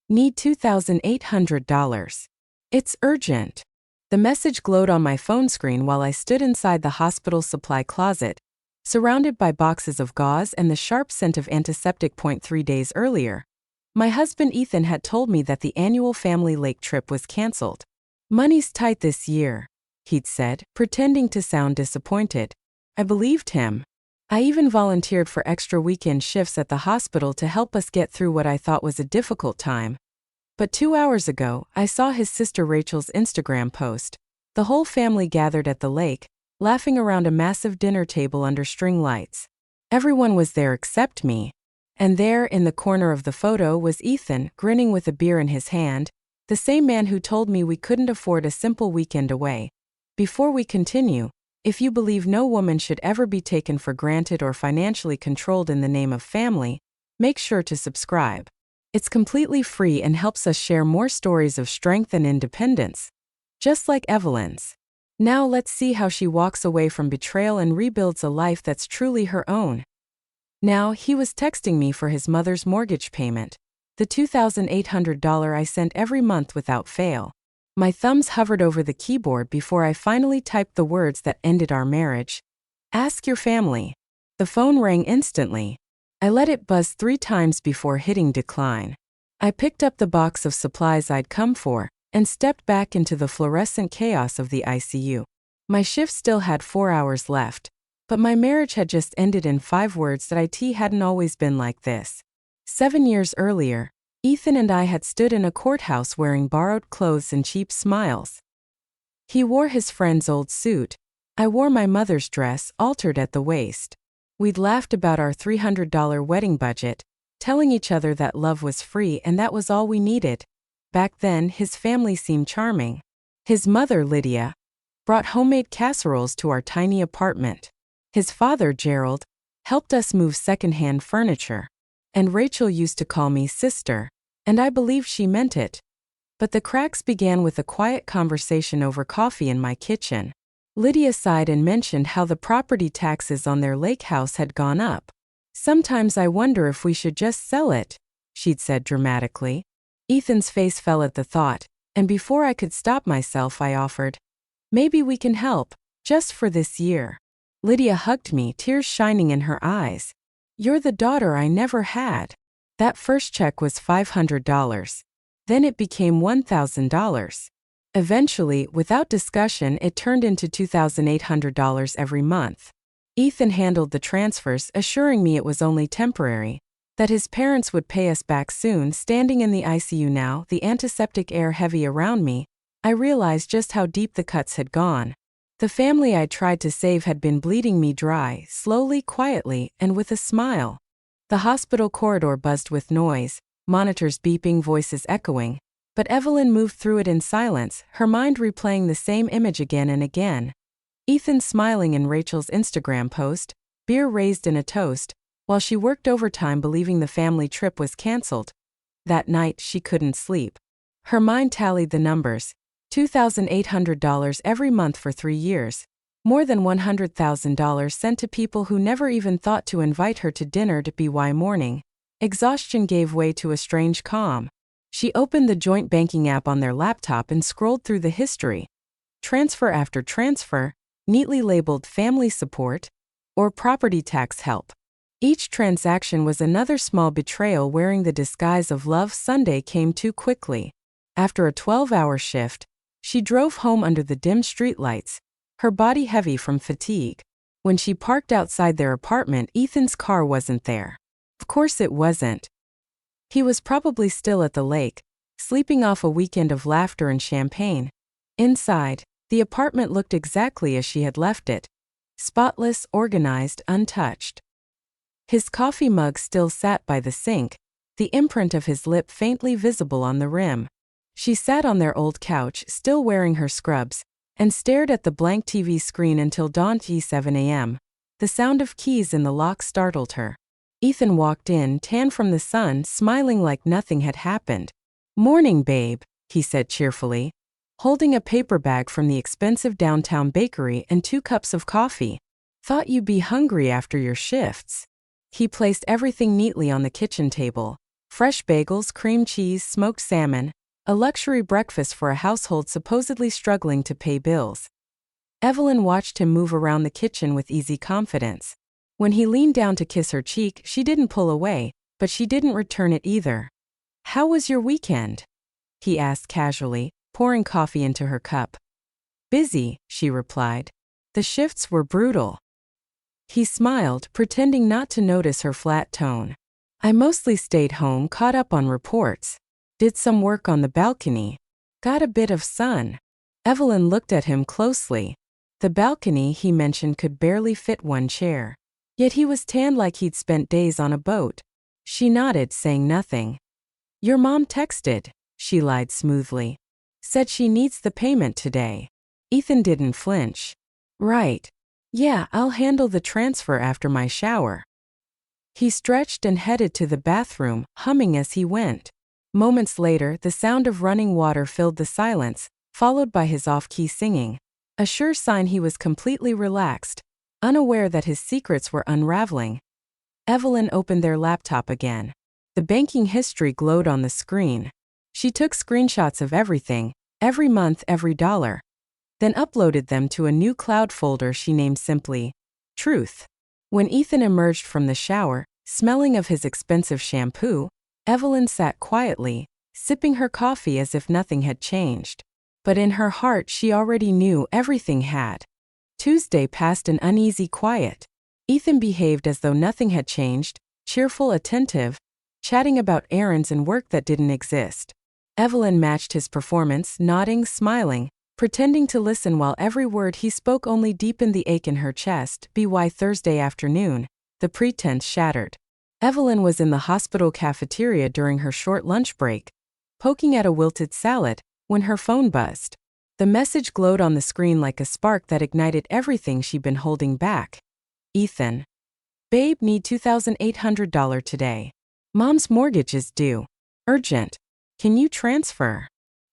Need $2,800. It's urgent. The message glowed on my phone screen while I stood inside the hospital supply closet, surrounded by boxes of gauze and the sharp scent of antiseptic. 3 days earlier, my husband Ethan had told me that the annual family lake trip was canceled. Money's tight this year, he'd said, pretending to sound disappointed. I believed him. I even volunteered for extra weekend shifts at the hospital to help us get through what I thought was a difficult time. But 2 hours ago, I saw his sister Rachel's Instagram post. The whole family gathered at the lake, laughing around a massive dinner table under string lights. Everyone was there except me. And there, in the corner of the photo, was Ethan, grinning with a beer in his hand, the same man who told me we couldn't afford a simple weekend away. Before we continue, if you believe no woman should ever be taken for granted or financially controlled in the name of family, make sure to subscribe. It's completely free and helps us share more stories of strength and independence, just like Evelyn's. Now let's see how she walks away from betrayal and rebuilds a life that's truly her own. Now, he was texting me for his mother's mortgage payment, the $2,800 I sent every month without fail. My thumbs hovered over the keyboard before I finally typed the words that ended our marriage. Ask your family. The phone rang instantly. I let it buzz 3 times before hitting decline. I picked up the box of supplies I'd come for and stepped back into the fluorescent chaos of the ICU. My shift still had 4 hours left, but my marriage had just ended. In 5 words, that it hadn't always been like this. 7 years earlier, Ethan and I had stood in a courthouse wearing borrowed clothes and cheap smiles. He wore his friend's old suit. I wore my mother's dress, altered at the waist. We'd laughed about our $300 wedding budget, telling each other that love was free and that was all we needed. Back then, his family seemed charming. His mother, Lydia, brought homemade casseroles to our tiny apartment. His father, Gerald, helped us move secondhand furniture. And Rachel used to call me sister, and I believed she meant it. But the cracks began with a quiet conversation over coffee in my kitchen. Lydia sighed and mentioned how the property taxes on their lake house had gone up. Sometimes I wonder if we should just sell it, she'd said dramatically. Ethan's face fell at the thought, and before I could stop myself, I offered, maybe we can help, just for this year. Lydia hugged me, tears shining in her eyes. You're the daughter I never had. That first check was $500. Then it became $1,000. Eventually, without discussion, it turned into $2,800 every month. Ethan handled the transfers, assuring me it was only temporary, that his parents would pay us back soon. Standing in the ICU now, the antiseptic air heavy around me, I realized just how deep the cuts had gone. The family I tried to save had been bleeding me dry, slowly, quietly, and with a smile. The hospital corridor buzzed with noise, monitors beeping, voices echoing, but Evelyn moved through it in silence, her mind replaying the same image again and again. Ethan smiling in Rachel's Instagram post, beer raised in a toast, while she worked overtime believing the family trip was canceled. That night, she couldn't sleep. Her mind tallied the numbers. $2,800 every month for 3 years. More than $100,000 sent to people who never even thought to invite her to dinner at BY morning. Exhaustion gave way to a strange calm. She opened the joint banking app on their laptop and scrolled through the history. Transfer after transfer, neatly labeled family support or property tax help. Each transaction was another small betrayal wearing the disguise of love. Sunday came too quickly. After a 12-hour shift, she drove home under the dim streetlights, her body heavy from fatigue. When she parked outside their apartment, Ethan's car wasn't there. Of course it wasn't. He was probably still at the lake, sleeping off a weekend of laughter and champagne. Inside, the apartment looked exactly as she had left it. Spotless, organized, untouched. His coffee mug still sat by the sink, the imprint of his lip faintly visible on the rim. She sat on their old couch, still wearing her scrubs, and stared at the blank TV screen until dawn. 7 a.m. The sound of keys in the lock startled her. Ethan walked in, tan from the sun, smiling like nothing had happened. "Morning, babe," he said cheerfully, holding a paper bag from the expensive downtown bakery and 2 cups of coffee. "Thought you'd be hungry after your shifts." He placed everything neatly on the kitchen table, Fresh bagels, cream cheese, smoked salmon, a luxury breakfast for a household supposedly struggling to pay bills. Evelyn watched him move around the kitchen with easy confidence. When he leaned down to kiss her cheek, she didn't pull away, but she didn't return it either. "How was your weekend?" he asked casually, pouring coffee into her cup. "Busy," she replied. "The shifts were brutal." He smiled, pretending not to notice her flat tone. "I mostly stayed home, caught up on reports. Did some work on the balcony. Got a bit of sun." Evelyn looked at him closely. The balcony he mentioned could barely fit one chair. Yet he was tanned like he'd spent days on a boat. She nodded, saying nothing. "Your mom texted," she lied smoothly. "Said she needs the payment today." Ethan didn't flinch. "Right. Yeah, I'll handle the transfer after my shower." He stretched and headed to the bathroom, humming as he went. Moments later, the sound of running water filled the silence, followed by his off-key singing. A sure sign he was completely relaxed, unaware that his secrets were unraveling. Evelyn opened their laptop again. The banking history glowed on the screen. She took screenshots of everything, every month, every dollar, then uploaded them to a new cloud folder she named simply Truth. When Ethan emerged from the shower, smelling of his expensive shampoo, Evelyn sat quietly, sipping her coffee as if nothing had changed. But in her heart she already knew everything had. Tuesday passed in uneasy quiet. Ethan behaved as though nothing had changed, cheerful, attentive, chatting about errands and work that didn't exist. Evelyn matched his performance, nodding, smiling, pretending to listen while every word he spoke only deepened the ache in her chest. By Thursday afternoon, the pretense shattered. Evelyn was in the hospital cafeteria during her short lunch break, poking at a wilted salad, when her phone buzzed. The message glowed on the screen like a spark that ignited everything she'd been holding back. "Ethan. Babe, need $2,800 today. Mom's mortgage is due. Urgent. Can you transfer?"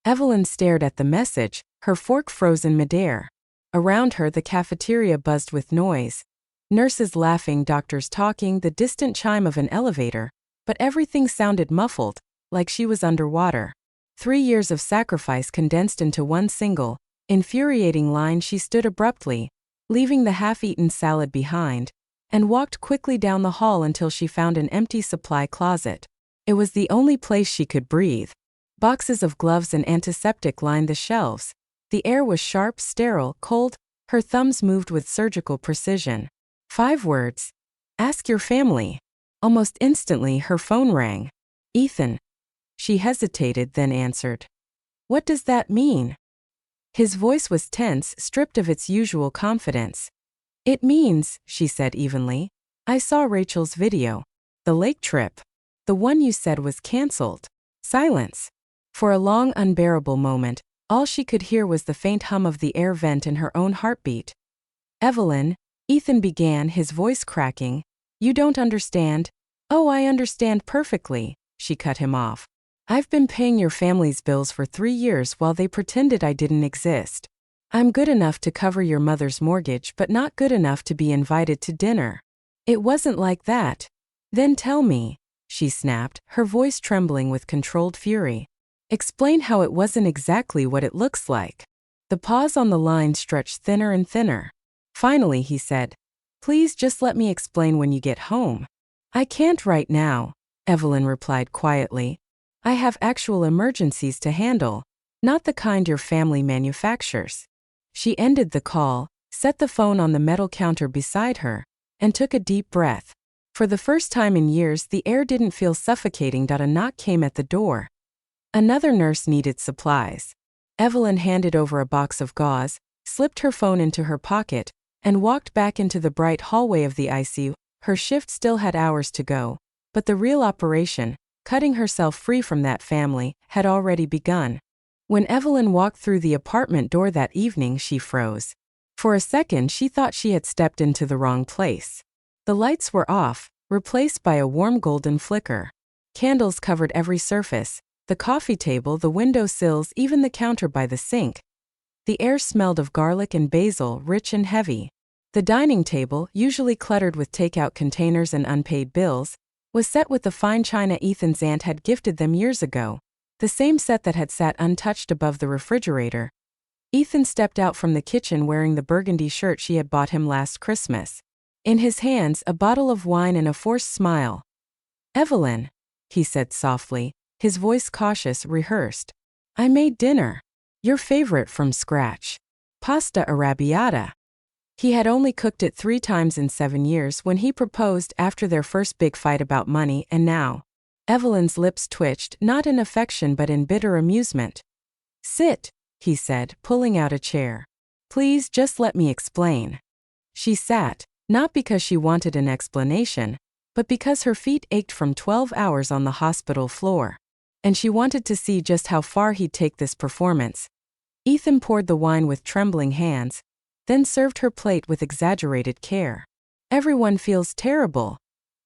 Evelyn stared at the message, her fork frozen midair. Around her, the cafeteria buzzed with noise. Nurses laughing, doctors talking, the distant chime of an elevator, but everything sounded muffled, like she was underwater. 3 years of sacrifice condensed into one single, infuriating line. She stood abruptly, leaving the half-eaten salad behind, and walked quickly down the hall until she found an empty supply closet. It was the only place she could breathe. Boxes of gloves and antiseptic lined the shelves. The air was sharp, sterile, cold. Her thumbs moved with surgical precision. 5 words. "Ask your family." Almost instantly, her phone rang. "Ethan." She hesitated, then answered. "What does that mean?" His voice was tense, stripped of its usual confidence. "It means," she said evenly, "I saw Rachel's video. The lake trip. The one you said was cancelled." Silence. For a long, unbearable moment, all she could hear was the faint hum of the air vent in her own heartbeat. "Evelyn," Ethan began, his voice cracking, "you don't understand." "Oh, I understand perfectly," she cut him off. "I've been paying your family's bills for 3 years while they pretended I didn't exist. I'm good enough to cover your mother's mortgage, but not good enough to be invited to dinner. It wasn't like that." "Then tell me," she snapped, her voice trembling with controlled fury. "Explain how it wasn't exactly what it looks like." The pause on the line stretched thinner and thinner. Finally, he said, "Please just let me explain when you get home." "I can't right now," Evelyn replied quietly. "I have actual emergencies to handle, not the kind your family manufactures." She ended the call, set the phone on the metal counter beside her, and took a deep breath. For the first time in years, the air didn't feel suffocating. A knock came at the door. Another nurse needed supplies. Evelyn handed over a box of gauze, slipped her phone into her pocket, and walked back into the bright hallway of the ICU. Her shift still had hours to go, but the real operation, cutting herself free from that family, had already begun. When Evelyn walked through the apartment door that evening, she froze. For a second, she thought she had stepped into the wrong place. The lights were off, replaced by a warm golden flicker. Candles covered every surface, the coffee table, the window sills, even the counter by the sink. The air smelled of garlic and basil, rich and heavy. The dining table, usually cluttered with takeout containers and unpaid bills, was set with the fine china Ethan's aunt had gifted them years ago, the same set that had sat untouched above the refrigerator. Ethan stepped out from the kitchen wearing the burgundy shirt she had bought him last Christmas. In his hands, a bottle of wine and a forced smile. "Evelyn," he said softly, his voice cautious, rehearsed. "I made dinner. Your favorite from scratch. Pasta arrabbiata." He had only cooked it 3 times in 7 years when he proposed after their first big fight about money, and now. Evelyn's lips twitched, not in affection but in bitter amusement. "Sit," he said, pulling out a chair. "Please just let me explain." She sat, not because she wanted an explanation, but because her feet ached from 12 hours on the hospital floor. And she wanted to see just how far he'd take this performance. Ethan poured the wine with trembling hands, then served her plate with exaggerated care. "Everyone feels terrible,"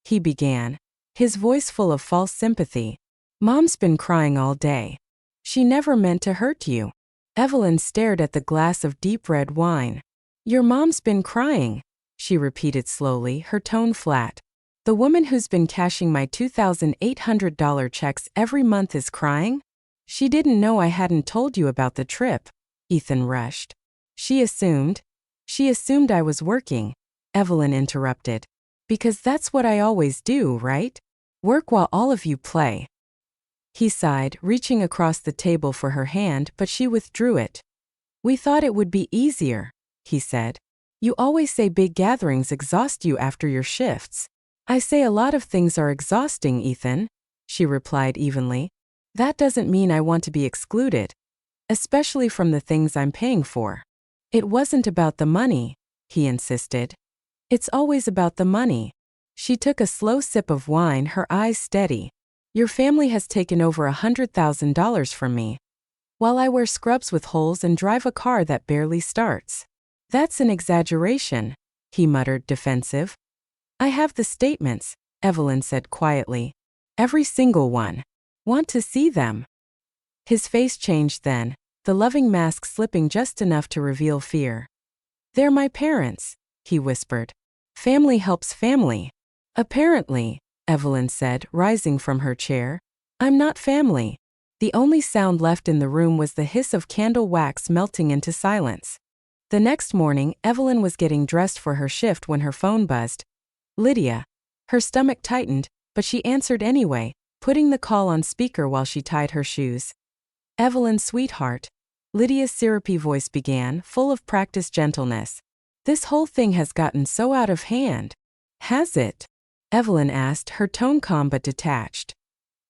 he began, his voice full of false sympathy. "Mom's been crying all day. She never meant to hurt you." Evelyn stared at the glass of deep red wine. "Your mom's been crying," she repeated slowly, her tone flat. "The woman who's been cashing my $2,800 checks every month is crying? She didn't know I hadn't told you about the trip," Ethan rushed. She assumed I was working," Evelyn interrupted. "Because that's what I always do, right? Work while all of you play." He sighed, reaching across the table for her hand, but she withdrew it. "We thought it would be easier," he said. "You always say big gatherings exhaust you after your shifts." "I say a lot of things are exhausting, Ethan," she replied evenly. "That doesn't mean I want to be excluded. Especially from the things I'm paying for." "It wasn't about the money," he insisted. "It's always about the money." She took a slow sip of wine, her eyes steady. "Your family has taken over $100,000 from me, while I wear scrubs with holes and drive a car that barely starts." "That's an exaggeration," he muttered, defensive. "I have the statements," Evelyn said quietly. "Every single one. Want to see them?" His face changed then, the loving mask slipping just enough to reveal fear. "They're my parents," he whispered. "Family helps family." "Apparently," Evelyn said, rising from her chair. "I'm not family." The only sound left in the room was the hiss of candle wax melting into silence. The next morning, Evelyn was getting dressed for her shift when her phone buzzed. "Lydia." Her stomach tightened, but she answered anyway, putting the call on speaker while she tied her shoes. "Evelyn, sweetheart." Lydia's syrupy voice began, full of practiced gentleness. "This whole thing has gotten so out of hand." "Has it?" Evelyn asked, her tone calm but detached.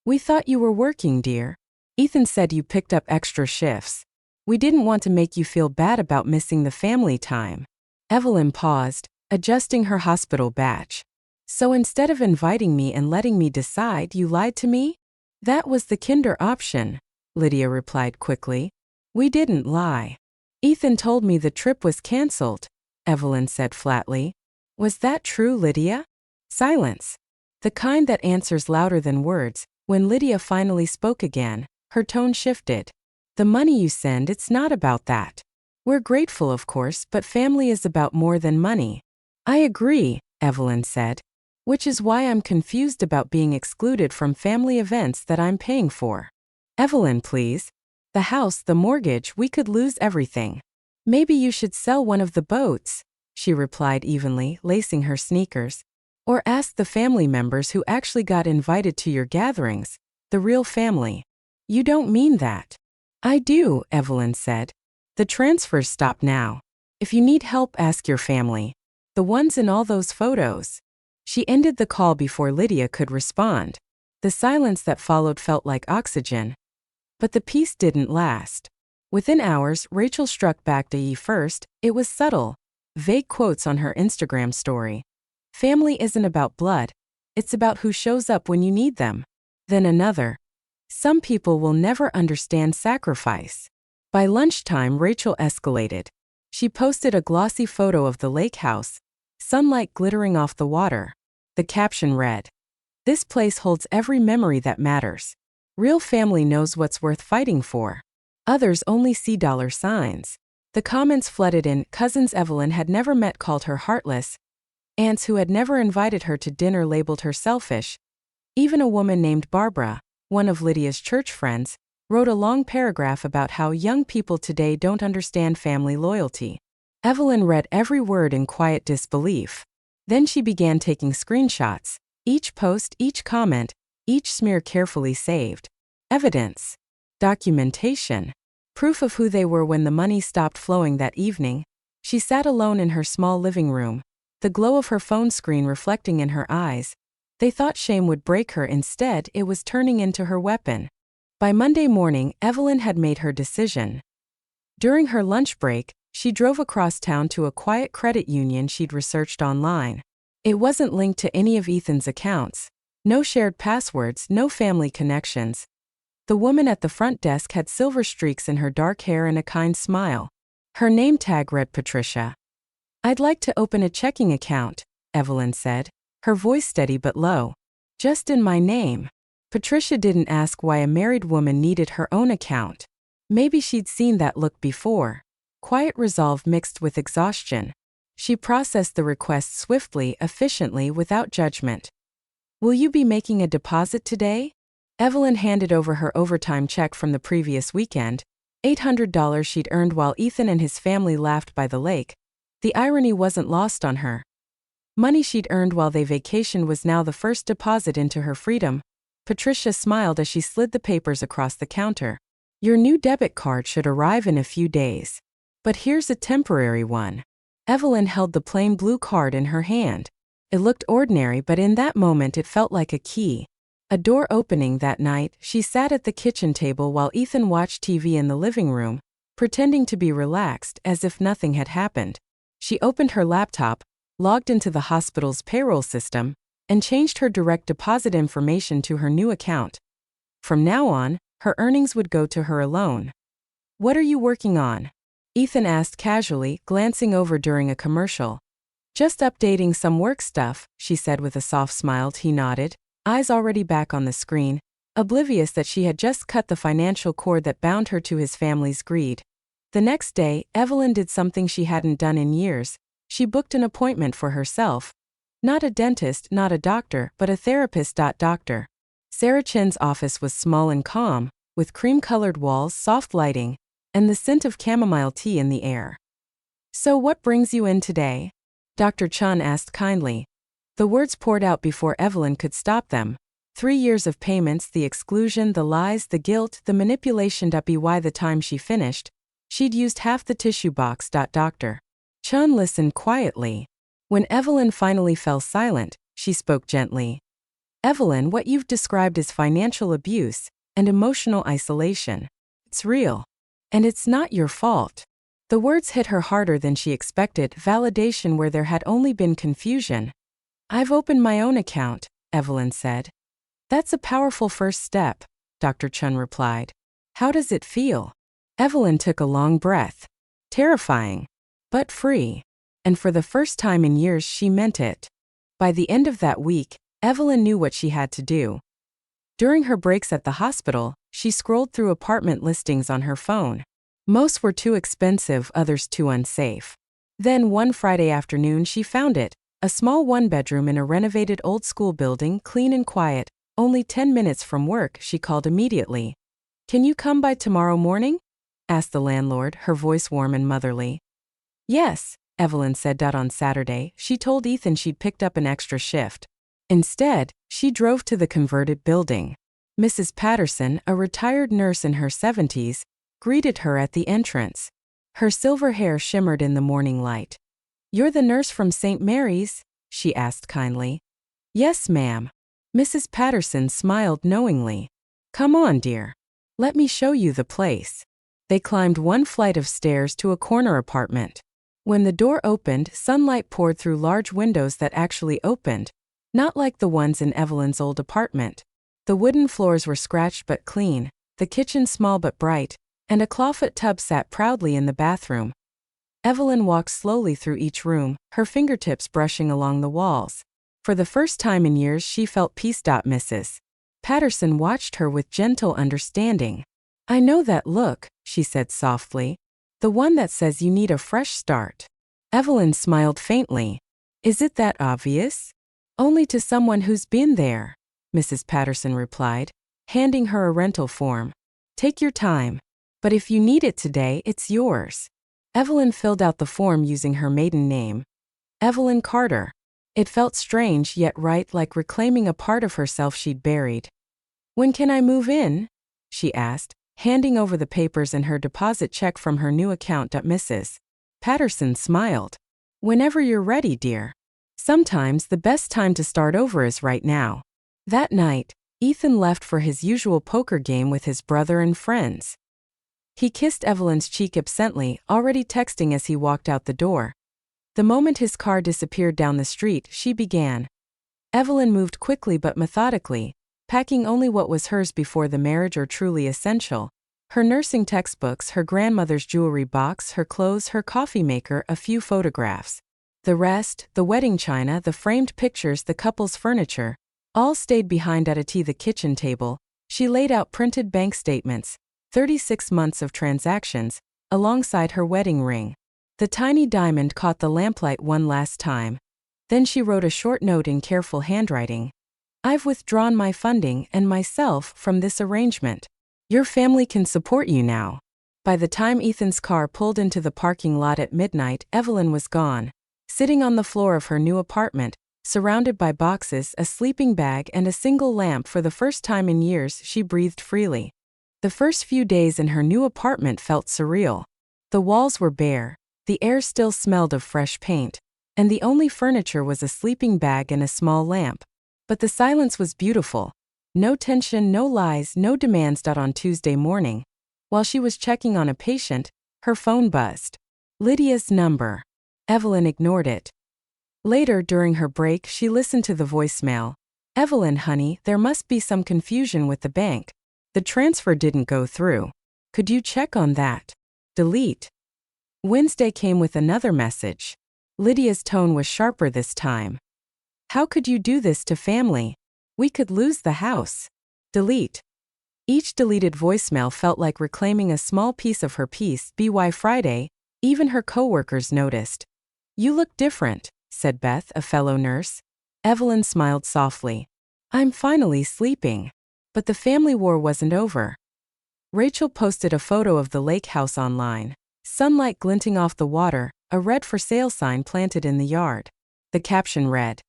"We thought you were working, dear. Ethan said you picked up extra shifts. We didn't want to make you feel bad about missing the family time." Evelyn paused, adjusting her hospital badge. "So instead of inviting me and letting me decide, you lied to me?" "That was the kinder option," Lydia replied quickly. "We didn't lie. Ethan told me the trip was canceled," Evelyn said flatly. "Was that true, Lydia?" Silence. The kind that answers louder than words. When Lydia finally spoke again, her tone shifted. "The money you send, it's not about that. We're grateful, of course, but family is about more than money." "I agree," Evelyn said. "Which is why I'm confused about being excluded from family events that I'm paying for." "Evelyn, please. The house, the mortgage, we could lose everything." "Maybe you should sell one of the boats," she replied evenly, lacing her sneakers. "Or ask the family members who actually got invited to your gatherings, the real family." "You don't mean that." "I do," Evelyn said. "The transfers stop now. If you need help, ask your family. The ones in all those photos." She ended the call before Lydia could respond. The silence that followed felt like oxygen. But the peace didn't last. Within hours, Rachel struck back first. It was subtle. Vague quotes on her Instagram story. "Family isn't about blood. It's about who shows up when you need them." Then another. "Some people will never understand sacrifice." By lunchtime, Rachel escalated. She posted a glossy photo of the lake house, sunlight glittering off the water. The caption read, "This place holds every memory that matters. Real family knows what's worth fighting for." Others only see dollar signs. The comments flooded in. Cousins Evelyn had never met called her heartless. Aunts who had never invited her to dinner labeled her selfish. Even a woman named Barbara, one of Lydia's church friends, wrote a long paragraph about how young people today don't understand family loyalty. Evelyn read every word in quiet disbelief. Then she began taking screenshots, each post, each comment, each smear carefully saved. Evidence. Documentation. Proof of who they were when the money stopped flowing that evening. She sat alone in her small living room, the glow of her phone screen reflecting in her eyes. They thought shame would break her, instead it was turning into her weapon. By Monday morning, Evelyn had made her decision. During her lunch break, she drove across town to a quiet credit union she'd researched online. It wasn't linked to any of Ethan's accounts. No shared passwords, no family connections. The woman at the front desk had silver streaks in her dark hair and a kind smile. Her name tag read Patricia. "I'd like to open a checking account," Evelyn said, her voice steady but low. "Just in my name." Patricia didn't ask why a married woman needed her own account. Maybe she'd seen that look before. Quiet resolve mixed with exhaustion. She processed the request swiftly, efficiently, without judgment. "Will you be making a deposit today?" Evelyn handed over her overtime check from the previous weekend, $800 she'd earned while Ethan and his family laughed by the lake. The irony wasn't lost on her. Money she'd earned while they vacationed was now the first deposit into her freedom. Patricia smiled as she slid the papers across the counter. "Your new debit card should arrive in a few days. But here's a temporary one." Evelyn held the plain blue card in her hand. It looked ordinary, but in that moment it felt like a key. A door opening that night, she sat at the kitchen table while Ethan watched TV in the living room, pretending to be relaxed as if nothing had happened. She opened her laptop, logged into the hospital's payroll system, and changed her direct deposit information to her new account. From now on, her earnings would go to her alone. "What are you working on?" Ethan asked casually, glancing over during a commercial. "Just updating some work stuff," she said with a soft smile. He nodded, eyes already back on the screen, oblivious that she had just cut the financial cord that bound her to his family's greed. The next day, Evelyn did something she hadn't done in years. She booked an appointment for herself. Not a dentist, not a doctor, but a therapist. Doctor Sarah Chin's office was small and calm, with cream-colored walls, soft lighting, and the scent of chamomile tea in the air. "So what brings you in today?" Dr. Chun asked kindly. The words poured out before Evelyn could stop them. 3 years of payments, the exclusion, the lies, the guilt, the manipulation. By the time she finished, she'd used half the tissue box. Dr. Chun listened quietly. When Evelyn finally fell silent, she spoke gently. "Evelyn, what you've described is financial abuse and emotional isolation. It's real. And it's not your fault." The words hit her harder than she expected, validation where there had only been confusion. "I've opened my own account," Evelyn said. "That's a powerful first step," Dr. Chun replied. "How does it feel?" Evelyn took a long breath. Terrifying, but free. And for the first time in years she meant it. By the end of that week, Evelyn knew what she had to do. During her breaks at the hospital, she scrolled through apartment listings on her phone. Most were too expensive, others too unsafe. Then one Friday afternoon she found it, a small one-bedroom in a renovated old-school building, clean and quiet, only 10 minutes from work. She called immediately. "Can you come by tomorrow morning?" asked the landlord, her voice warm and motherly. "Yes," Evelyn said. On Saturday, she told Ethan she'd picked up an extra shift. Instead, she drove to the converted building. Mrs. Patterson, a retired nurse in her 70s, greeted her at the entrance. Her silver hair shimmered in the morning light. "You're the nurse from St. Mary's?" she asked kindly. "Yes, ma'am." Mrs. Patterson smiled knowingly. "Come on, dear. Let me show you the place." They climbed one flight of stairs to a corner apartment. When the door opened, sunlight poured through large windows that actually opened, not like the ones in Evelyn's old apartment. The wooden floors were scratched but clean, the kitchen small but bright, and a clawfoot tub sat proudly in the bathroom. Evelyn walked slowly through each room, her fingertips brushing along the walls. For the first time in years she felt peace. Mrs. Patterson watched her with gentle understanding. "I know that look," she said softly. "The one that says you need a fresh start." Evelyn smiled faintly. "Is it that obvious?" "Only to someone who's been there." Mrs. Patterson replied, handing her a rental form. Take your time. But if you need it today, it's yours. Evelyn filled out the form using her maiden name. Evelyn Carter. It felt strange yet right, like reclaiming a part of herself she'd buried. When can I move in? She asked, handing over the papers and her deposit check from her new account. Mrs. Patterson smiled. Whenever you're ready, dear. Sometimes the best time to start over is right now. That night, Ethan left for his usual poker game with his brother and friends. He kissed Evelyn's cheek absently, already texting as he walked out the door. The moment his car disappeared down the street, she began. Evelyn moved quickly but methodically, packing only what was hers before the marriage or truly essential. Her nursing textbooks, her grandmother's jewelry box, her clothes, her coffee maker, a few photographs. The rest, the wedding china, the framed pictures, the couple's furniture, all stayed behind at the kitchen table. She laid out printed bank statements, 36 months of transactions, alongside her wedding ring. The tiny diamond caught the lamplight one last time. Then she wrote a short note in careful handwriting. I've withdrawn my funding and myself from this arrangement. Your family can support you now. By the time Ethan's car pulled into the parking lot at midnight, Evelyn was gone. Sitting on the floor of her new apartment, surrounded by boxes, a sleeping bag, and a single lamp, for the first time in years, she breathed freely. The first few days in her new apartment felt surreal. The walls were bare, the air still smelled of fresh paint, and the only furniture was a sleeping bag and a small lamp. But the silence was beautiful. No tension, no lies, no demands. On Tuesday morning, while she was checking on a patient, her phone buzzed. Lydia's number. Evelyn ignored it. Later, during her break, she listened to the voicemail. Evelyn, honey, there must be some confusion with the bank. The transfer didn't go through. Could you check on that? Delete. Wednesday came with another message. Lydia's tone was sharper this time. How could you do this to family? We could lose the house. Delete. Each deleted voicemail felt like reclaiming a small piece of her peace. By Friday, even her coworkers noticed. You look different, said Beth, a fellow nurse. Evelyn smiled softly. I'm finally sleeping. But the family war wasn't over. Rachel posted a photo of the lake house online. Sunlight glinting off the water, a red for sale sign planted in the yard. The caption read,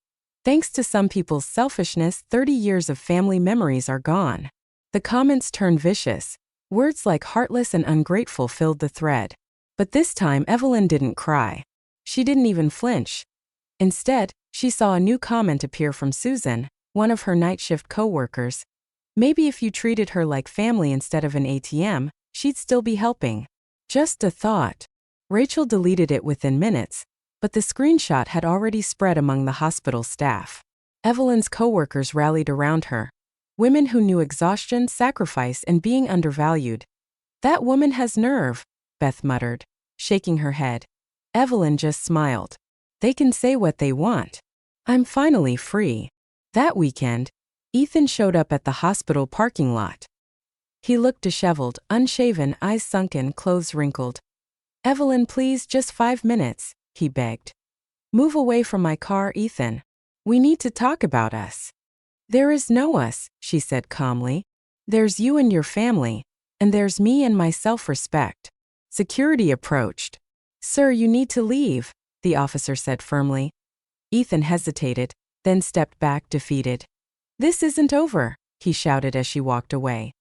thanks to some people's selfishness, 30 years of family memories are gone. The comments turned vicious. Words like heartless and ungrateful filled the thread. But this time Evelyn didn't cry. She didn't even flinch. Instead, she saw a new comment appear from Susan, one of her night shift co-workers. Maybe if you treated her like family instead of an ATM, she'd still be helping. Just a thought. Rachel deleted it within minutes, but the screenshot had already spread among the hospital staff. Evelyn's co-workers rallied around her. Women who knew exhaustion, sacrifice, and being undervalued. That woman has nerve, Beth muttered, shaking her head. Evelyn just smiled. They can say what they want. I'm finally free. That weekend, Ethan showed up at the hospital parking lot. He looked disheveled, unshaven, eyes sunken, clothes wrinkled. Evelyn, please, just 5 minutes, he begged. Move away from my car, Ethan. We need to talk about us. There is no us, she said calmly. There's you and your family, and there's me and my self-respect. Security approached. Sir, you need to leave, the officer said firmly. Ethan hesitated, then stepped back, defeated. This isn't over, he shouted as she walked away.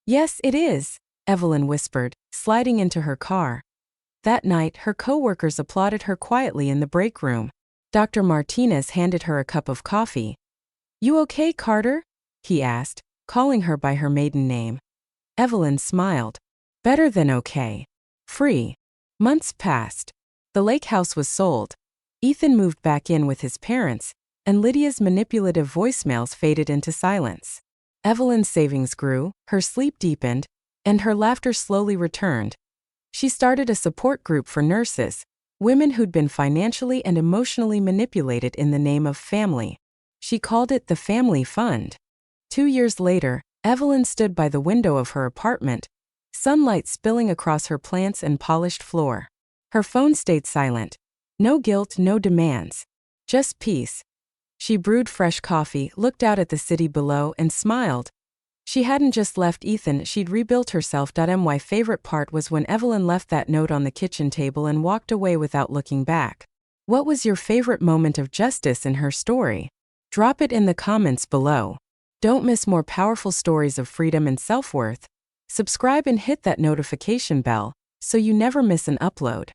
Yes, it is, Evelyn whispered, sliding into her car. That night, her co-workers applauded her quietly in the break room. Dr. Martinez handed her a cup of coffee. You okay, Carter? He asked, calling her by her maiden name. Evelyn smiled. Better than okay. Free. Months passed. The lake house was sold. Ethan moved back in with his parents, and Lydia's manipulative voicemails faded into silence. Evelyn's savings grew, her sleep deepened, and her laughter slowly returned. She started a support group for nurses, women who'd been financially and emotionally manipulated in the name of family. She called it the Family Fund. 2 years later, Evelyn stood by the window of her apartment, sunlight spilling across her plants and polished floor. Her phone stayed silent. No guilt, no demands. Just peace. She brewed fresh coffee, looked out at the city below, and smiled. She hadn't just left Ethan, she'd rebuilt herself. My favorite part was when Evelyn left that note on the kitchen table and walked away without looking back. What was your favorite moment of justice in her story? Drop it in the comments below. Don't miss more powerful stories of freedom and self-worth. Subscribe and hit that notification bell so you never miss an upload.